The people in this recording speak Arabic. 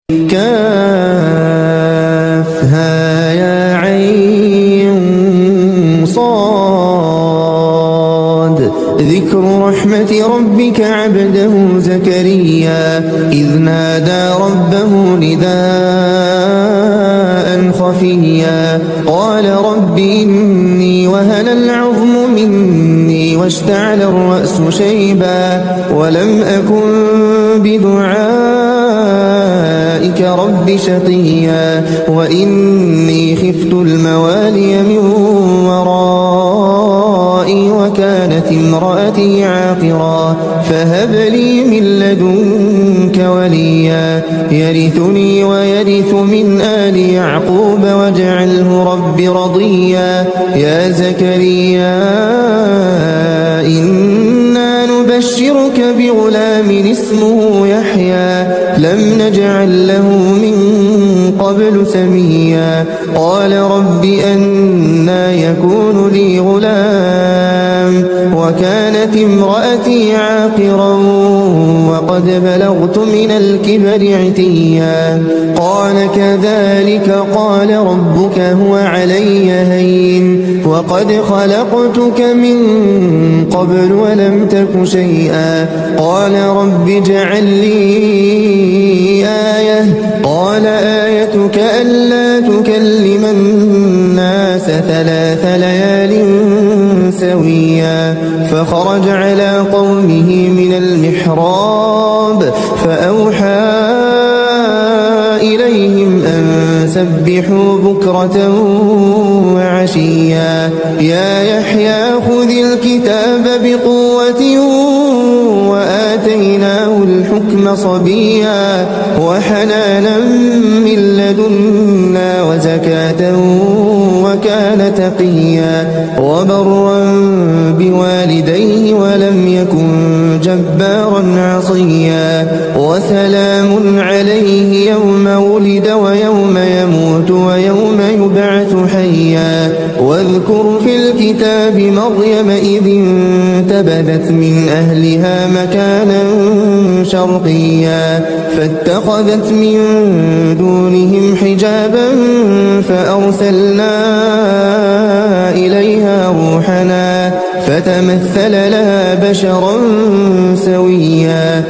كافها يا عين صاد. ذكر رحمة ربك عبده زكريا إذ نادى ربه نداء خفيا قال رب إني وهن العظم مني واشتعل الرأس شيبا ولم أكن بدعائك رب شقيا وإني خفت الموالي من ورائي وكانت امرأتي عاقرا فهب لي من لدنك وليا يرثني ويرث من آل يعقوب واجعله رب رضيا. يا زكريا إنا نبشرك بغلام اسمه يحيى لم نجعل له من قبل سميا قال رب أنى يكون لي غلام وكانت امرأتي عاقرا وقد بلغت من الكبر عتيا قال كذلك قال ربك هو علي هين وقد خلقتك من قبل ولم تك شيئا قال رب اجعل لي آية قال آيتك ألا تكلم الناس 3 ليال سويا فخرج على قومه من المحراب فأوحى إليهم أن سبحوا بكرة وعشيا يا يحيى خذ الكتاب بقوة وآتيناه الحكم صبيا وحنانا من لدنا وزكاة وكان تقيا وبرا بوالديه ولم يكن جبارا عصيا وسلام عليه يوم ولد ويوم يموت ويوم يبعث حيا واذكر في الكتاب مريم إذ انتبذت من أهلها مكانا شرقيا فاتخذت من دونهم حجابا فأرسلنا إليها روحنا فتمثل لها بشرا سويا.